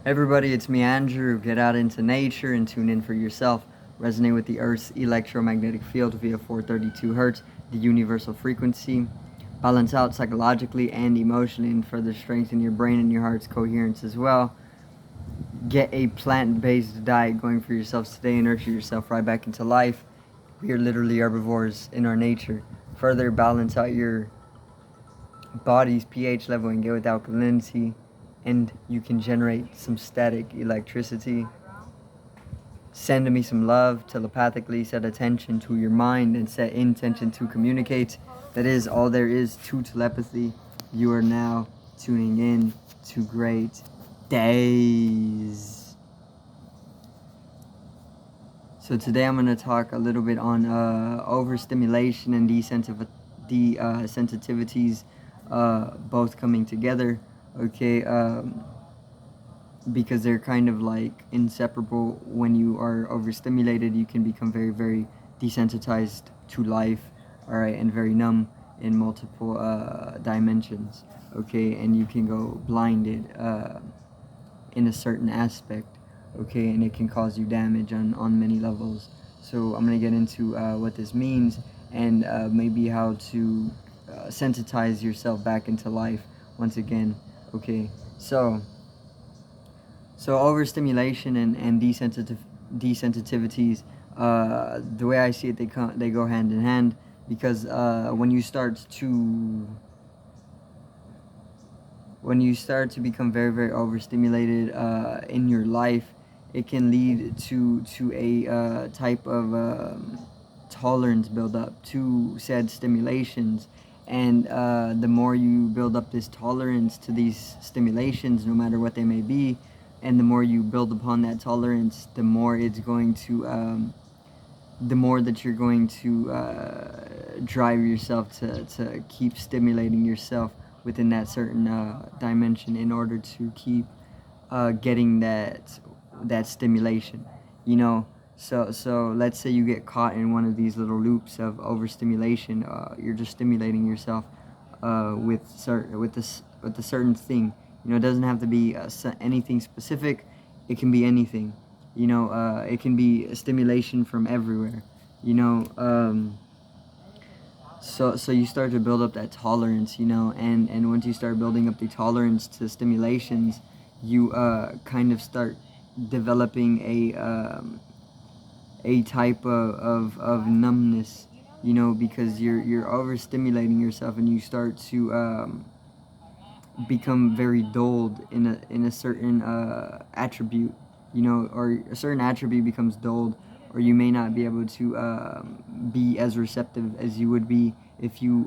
Everybody, it's me, Andrew. Get out into nature and tune in for yourself. Resonate with the Earth's electromagnetic field via 432 Hertz, the universal frequency. Balance out psychologically and emotionally and further strengthen your brain and your heart's coherence as well. Get a plant-based diet going for yourselves today and nurture yourself right back into life. We are literally herbivores in our nature. Further balance out your body's pH level and get with alkalinity, and you can generate some static electricity. Send me some love telepathically, set attention to your mind, and set intention to communicate. That is all there is to telepathy. You are now tuning in to great days. So today I'm going to talk a little bit on overstimulation and desensitivities, both coming together. Okay, because they're kind of like inseparable. When you are overstimulated, you can become very, very desensitized to life, all right, and very numb in multiple dimensions, okay, and you can go blinded in a certain aspect, okay, and it can cause you damage on many levels. So I'm going to get into what this means and maybe how to sensitize yourself back into life once again, okay. So overstimulation and desensitivities, the way I see it, they go hand in hand, because when you start to become very, very overstimulated in your life, it can lead to a type of tolerance build up to said stimulations. And the more you build up this tolerance to these stimulations, no matter what they may be, and the more you build upon that tolerance, the more it's going to the more that you're going to drive yourself to keep stimulating yourself within that certain dimension in order to keep getting that stimulation, you know. So let's say you get caught in one of these little loops of overstimulation. You're just stimulating yourself with a certain thing. You know, it doesn't have to be anything specific. It can be anything. You know, it can be a stimulation from everywhere. You know, so you start to build up that tolerance. You know, and once you start building up the tolerance to stimulations, you kind of start developing a type of numbness, you know, because you're overstimulating yourself and you start to become very dulled in a certain attribute, you know, or a certain attribute becomes dulled, or you may not be able to be as receptive as you would be if you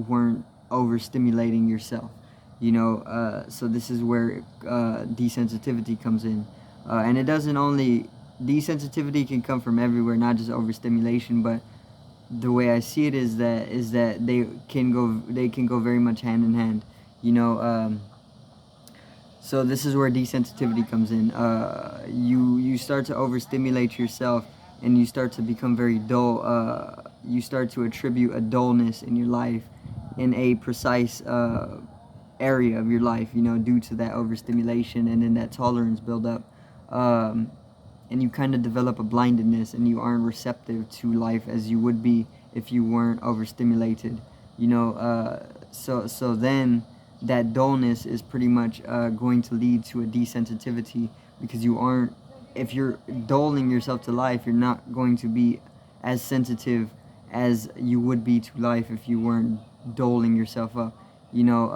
weren't overstimulating yourself, you know. So this is where desensitivity comes in, and it doesn't only desensitivity can come from everywhere, not just overstimulation, but the way I see it is that they can go very much hand in hand, you know. So this is where desensitivity comes in. You start to overstimulate yourself, and you start to become very dull. You start to attribute a dullness in your life, in a precise area of your life, you know, due to that overstimulation and then that tolerance build up. And you kind of develop a blindedness, and you aren't receptive to life as you would be if you weren't overstimulated, you know. So then that dullness is pretty much going to lead to a desensitivity, because you aren't, if you're dulling yourself to life, you're not going to be as sensitive as you would be to life if you weren't doling yourself up, you know.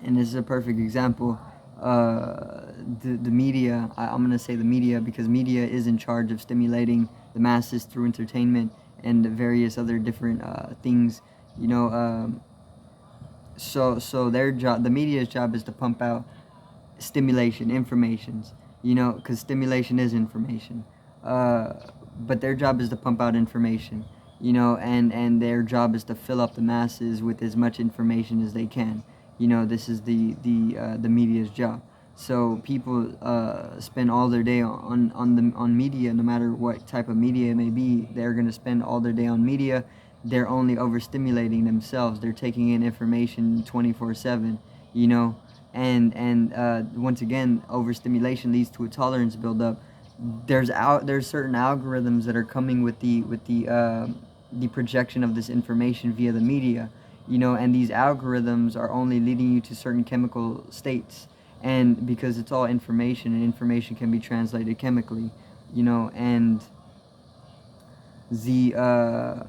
And this is a perfect example. The media, I'm going to say the media, because media is in charge of stimulating the masses through entertainment and various other different things, you know. So their job, the media's job, is to pump out stimulation, informations, you know, because stimulation is information. But their job is to pump out information, you know, and their job is to fill up the masses with as much information as they can. You know, this is the media's job. So people spend all their day on media, no matter what type of media it may be. They're going to spend all their day on media. They're only overstimulating themselves. They're taking in information 24/7, you know, and once again, overstimulation leads to a tolerance buildup. There's certain algorithms that are coming with the projection of this information via the media, and these algorithms are only leading you to certain chemical states, and because it's all information, and information can be translated chemically, and the uh,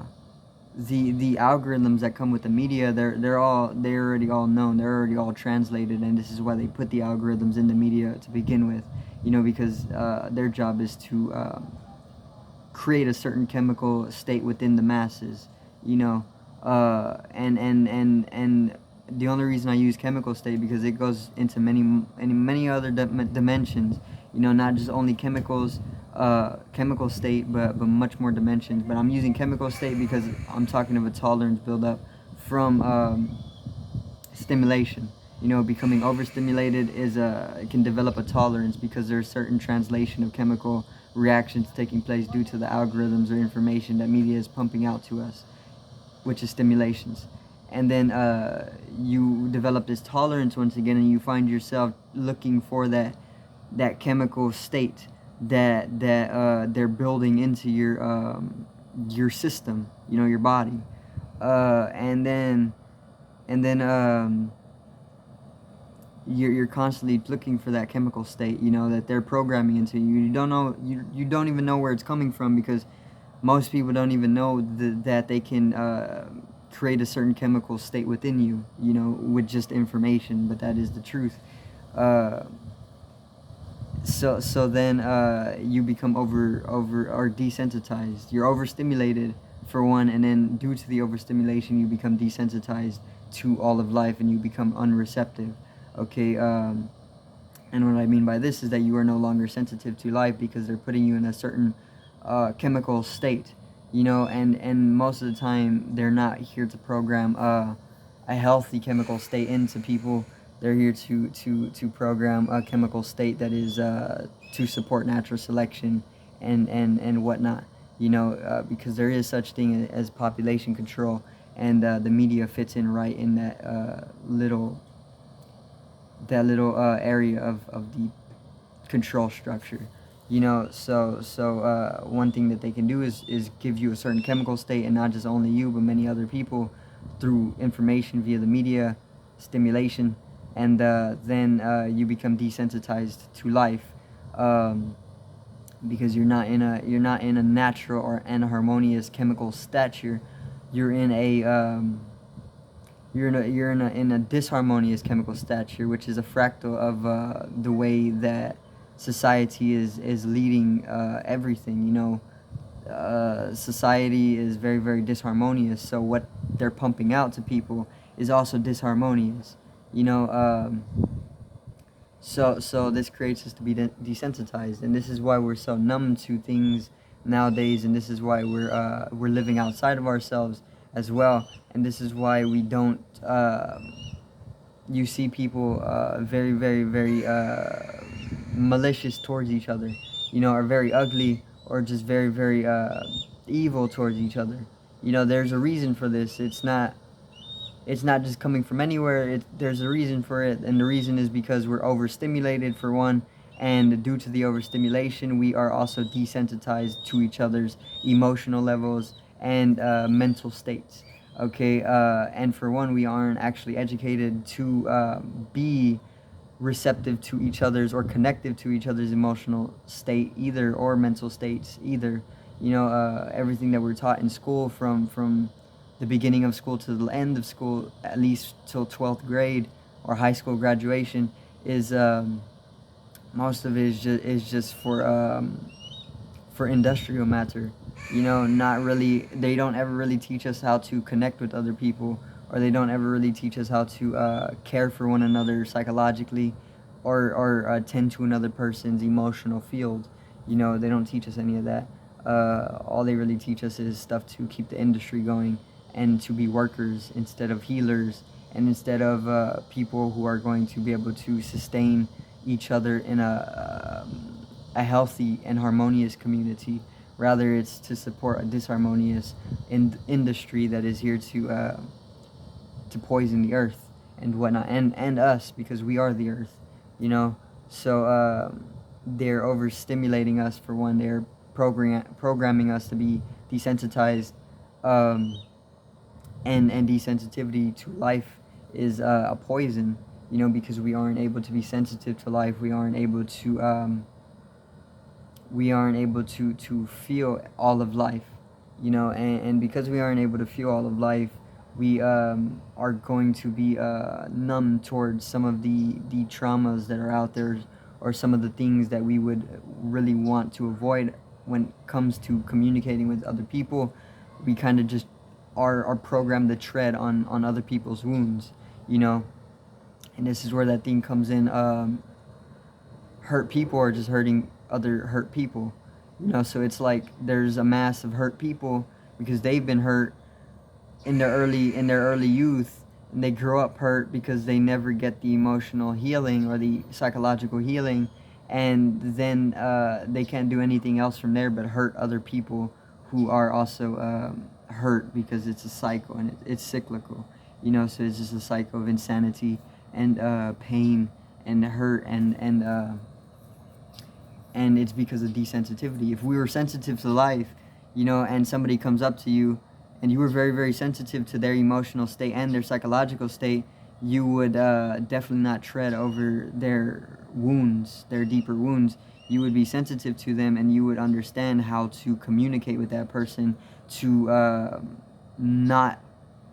the algorithms that come with the media, they're already all known, they're already all translated, and this is why they put the algorithms in the media to begin with, because their job is to create a certain chemical state within the masses, and the only reason I use chemical state because it goes into many other dimensions, not just only chemical state, but much more dimensions. But I'm using chemical state because I'm talking of a tolerance buildup from stimulation. Becoming overstimulated can develop a tolerance because there's certain translation of chemical reactions taking place due to the algorithms or information that media is pumping out to us, which is stimulations. And then you develop this tolerance once again, and you find yourself looking for that chemical state that they're building into your system, your body, and then you're constantly looking for that chemical state, that they're programming into you. You don't even know where it's coming from, because most people don't even know that they can create a certain chemical state within you, with just information. But that is the truth. So then you become over or desensitized. You're overstimulated for one, and then due to the overstimulation, you become desensitized to all of life, and you become unreceptive. Okay, and what I mean by this is that you are no longer sensitive to life because they're putting you in a certain chemical state, and most of the time they're not here to program a healthy chemical state into people. They're here to program a chemical state that is to support natural selection and whatnot, because there is such thing as population control, and the media fits in right in that little area of the control structure, so one thing that they can do is give you a certain chemical state, and not just only you but many other people, through information via the media stimulation, and then you become desensitized to life, because you're not in a natural or an harmonious chemical stature. You're in a in a disharmonious chemical stature, which is a fractal of the way that society is leading everything. Society is very, very disharmonious, so what they're pumping out to people is also disharmonious. So this creates us to be desensitized, and this is why we're so numb to things nowadays, and this is why we're living outside of ourselves as well, and this is why we don't. You see people very, very, very malicious towards each other, are very ugly, or just very, very evil towards each other. There's a reason for this. It's not just coming from anywhere. There's a reason for it, and the reason is because we're overstimulated for one, and due to the overstimulation, we are also desensitized to each other's emotional levels and mental states. Okay, and for one, we aren't actually educated to be receptive to each other's or connective to each other's emotional state either, or mental states either. Everything that we're taught in school, from the beginning of school to the end of school, at least till 12th grade or high school graduation, is most of it is just for industrial matter. Not really. They don't ever really teach us how to connect with other people, or they don't ever really teach us how to care for one another psychologically, or tend to another person's emotional field. They don't teach us any of that. All they really teach us is stuff to keep the industry going, and to be workers instead of healers, and instead of people who are going to be able to sustain each other in a healthy and harmonious community. Rather, it's to support a disharmonious industry that is here to poison the earth and whatnot, and us, because we are the earth, you know. So they're overstimulating us for one. They're programming us to be desensitized, um, and desensitivity to life is a poison, you know, because we aren't able to be sensitive to life. We aren't able to feel all of life, you know, and because we aren't able to feel all of life, we are going to be numb towards some of the traumas that are out there, or some of the things that we would really want to avoid when it comes to communicating with other people. We kind of just are programmed to tread on other people's wounds, you know. And this is where that thing comes in. Hurt people are just hurting other hurt people, you know. So it's like there's a mass of hurt people because they've been hurt in their early youth, and they grow up hurt because they never get the emotional healing or the psychological healing, and then they can't do anything else from there but hurt other people who are also hurt, because it's a cycle, and it's cyclical, you know. So it's just a cycle of insanity and pain and hurt, and it's because of desensitivity. If we were sensitive to life, you know, and somebody comes up to you and you were very, very sensitive to their emotional state and their psychological state, you would definitely not tread over their wounds, their deeper wounds. You would be sensitive to them, and you would understand how to communicate with that person to not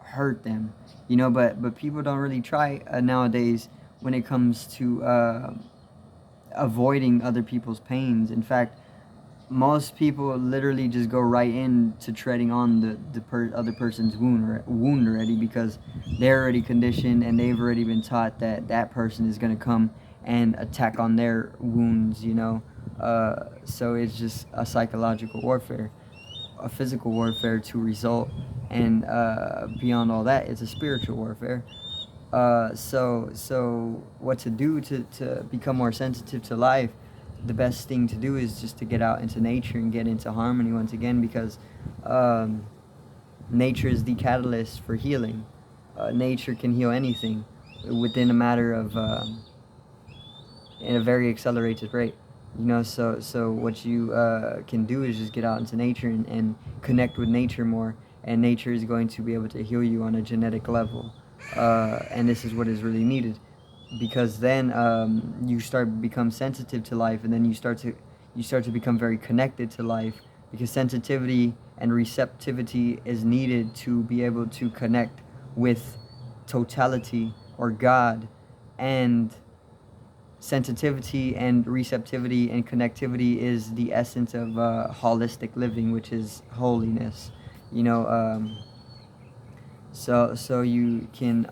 hurt them, you know. But people don't really try nowadays when it comes to avoiding other people's pains. In fact, most people literally just go right into treading on the other person's wound already, because they're already conditioned and they've already been taught that that person is going to come and attack on their wounds, you know. So it's just a psychological warfare, a physical warfare to result, and beyond all that, it's a spiritual warfare. So what to do to become more sensitive to life? The best thing to do is just to get out into nature and get into harmony once again, because nature is the catalyst for healing. Nature can heal anything within a matter of in a very accelerated rate, you know. So what you can do is just get out into nature and connect with nature more, and nature is going to be able to heal you on a genetic level, and this is what is really needed, because then you start to become sensitive to life, and then you start to become very connected to life, because sensitivity and receptivity is needed to be able to connect with totality or God. And sensitivity and receptivity and connectivity is the essence of holistic living, which is holiness, you know. So you can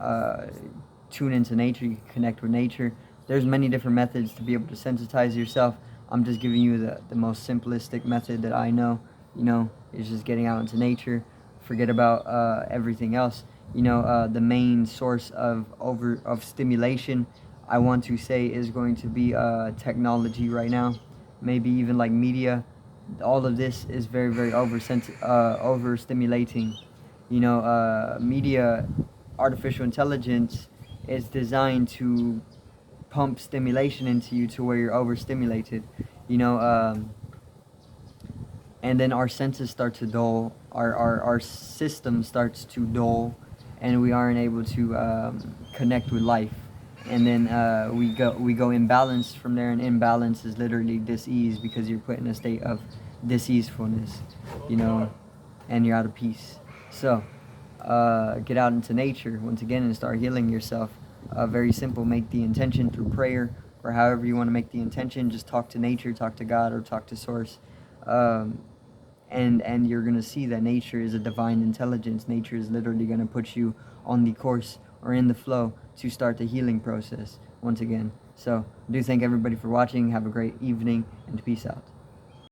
tune into nature, you can connect with nature. There's many different methods to be able to sensitize yourself. I'm just giving you the most simplistic method that I know, you know, is just getting out into nature. Forget about everything else. You know, the main source of stimulation, I want to say, is going to be technology right now. Maybe even like media. All of this is very, very overstimulating. You know, media, artificial intelligence is designed to pump stimulation into you to where you're overstimulated, you know. And then our senses start to dull, our system starts to dull, and we aren't able to connect with life. And then we go imbalanced from there, and imbalance is literally dis-ease, because you're put in a state of dis-easefulness, you know, and you're out of peace. So get out into nature once again and start healing yourself. Very simple. Make the intention through prayer, or however you want to make the intention. Just talk to nature, talk to God, or talk to source. And you're going to see that nature is a divine intelligence. Nature is literally going to put you on the course or in the flow to start the healing process once again. So I do thank everybody for watching. Have a great evening, and peace out.